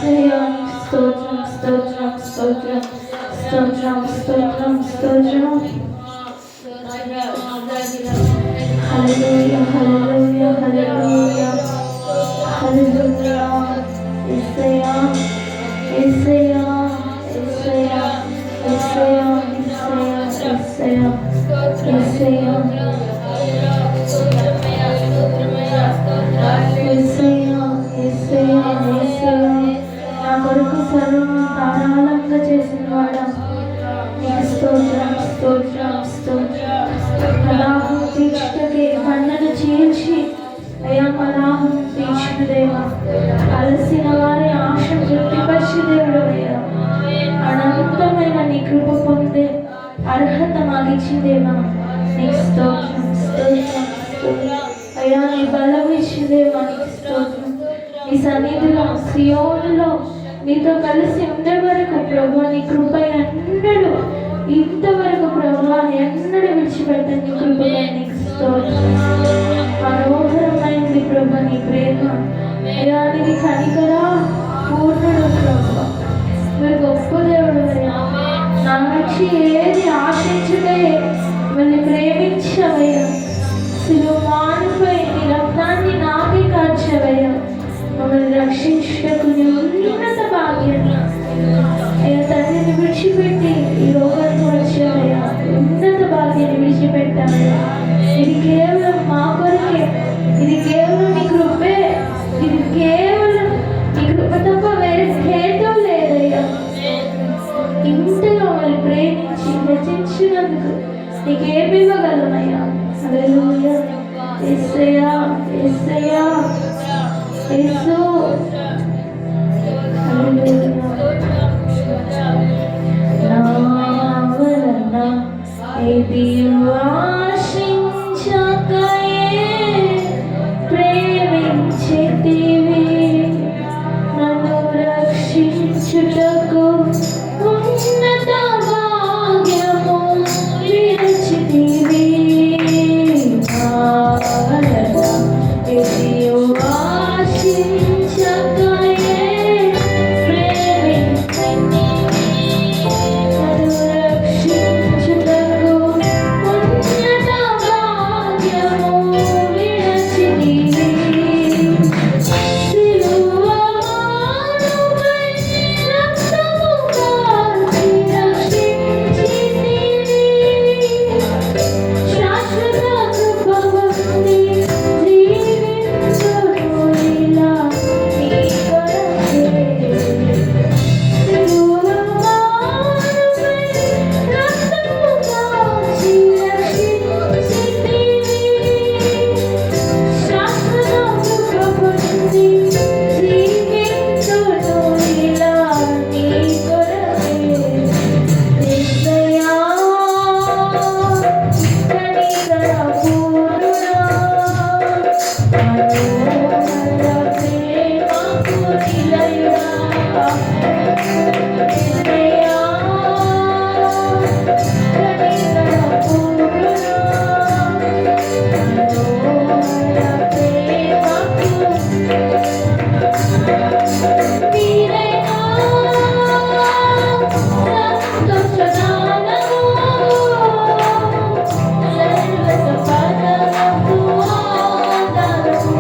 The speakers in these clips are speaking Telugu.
స్తోత్రం స్తోత్రం స్తోత్రం స్తోత్రం స్తోత్రం స్తోత్రం. హల్లెలూయా హల్లెలూయా హల్లెలూయా హల్లెలూయా. యేసయ్యా యేసయ్యా యేసయ్యా యేసయ్యా యేసయ్యా యేసయ్యా నా కొరకు సర్వం ధారాళంగా చేసిన వాడా నీకు స్తోత్రం స్తోత్రం స్తోత్రం. ప్రలాహం తీర్చుటకే కన్నను చీల్చి అయ్యా ప్రలాహం తీర్చిన దేవా, అలసిన వారి ఆశ తృప్తిపరిచి దేవుడు అయ్యా, అనంతమైన నీ కృప పొందే అర్హత మాకిచ్చిన దేవా నీకు స్తోత్రం స్తోత్రం స్తోత్రం. అయ్యా నీ బలం ఇచ్చిన దేవా నీకు స్తోత్రం. నీ సన్నిధిలో సియోనులో నీతో కలిసి ఉండే వరకు ప్రభు నీ కృప ఎన్నడూ ఇంతవరకు ప్రభు ఎన్నడూ విడిచిపెట్టని నీ కృప నీకు స్తోత్రం. మనోహరమైంది ప్రభు నీ ప్రేమ. అయ్యా నీది కనికరా పూర్ణుడు ప్రభు. మీరు గొప్ప దేవుడు అయ్యా. నా నుంచి ఏది ఆశించుడే మళ్ళీ ప్రేమించవయ్యా. సిలువానుపై నీ రక్తాన్ని నాకే కార్చవయ్యా. మమ్మల్ని రక్షించుటకు నీ ఉన్నత భాగ్యం అయ్యా. తండ్రిని విడిచిపెట్టి ఈ లోకానికి వచ్చావయ్యా. ఉన్నత భాగ్యాన్ని విడిచిపెట్టావయ్యా. ఇది కేవలం మా కొరకే. ఇది కేవలం నీ కృపే. ఇది కేవలం నీ కృప తప్ప వేరే హేతువు లేదయ్యా. ఇంతగా మమ్మల్ని ప్రేమించి రచించినందుకు నీకేమి ఇవ్వగలమయ్యా. హల్లెలూయా. యేసయ్యా యేసయ్యా యేసు. నా వలన ఏది ఆశించకయే ప్రేమించితివి, నన్ను రక్షించుటకు ఉన్నత భాగ్యము విరచితివి. నా వలన ఏది ఆశించకయే ప్రేమించితివి, నన్ను రక్షించుటకు ఉన్నత భాగ్యము విరచితివి. సిలువమానుపై రక్తము కార్చి రక్షించితివి, శాశ్వత కృపవన్నీ జీవించును ఇలా నీ కొరకే. సిలువమానుపై రక్తము కార్చి రక్షించితివి, శాశ్వత కృపవన్నీ జీవించును ఇలా నీ కొరకే. యేసయ్యా కనికర పూర్ణుడా, మనోహర ప్రేమకు నిలయుడా. యేసయ్యా కనికర పూర్ణుడా, మనోహర ప్రేమకు నీరైనా సంతోషదానము, సర్వ సంపదలకు ఆధారము.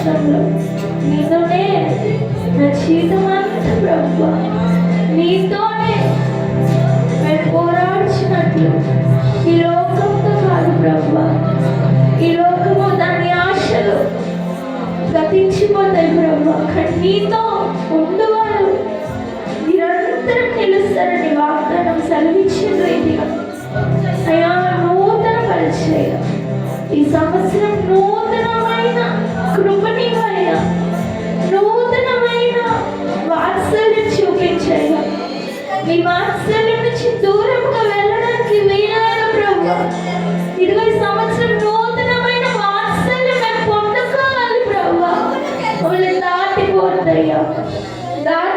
సంవత్సరంలో నీతోనే నా జీవితం అంతా ప్రభు నీతోనే మేము పోరాడుచినట్లు ఈ లోకంతో కాదు ప్రభు. ఈ లోకము దాని ఆశలు గతించిపోతాయి ప్రభు. కానీ నీతో ఉండేవారు నిరంతరం నిలుస్తారని వాగ్దానం సెలవిచ్చిన రీతిగా అయ్యా నూతన పరిచయం ఈ సంవత్సరం నూతనమైన కృపణీయమైన నూతనమైన వాత్సల్యం చూపించాయి. మీ వాత్సల్యం నుంచి దూరంగా వెళ్ళడానికి వీలైన ప్రభు. ఇదిగో ఈ సంవత్సరం నూతనమైన వాత్సల్యం మేము పొందుకోవాలి ప్రభు. మమ్మల్ని దాటిపోతాయ్యా.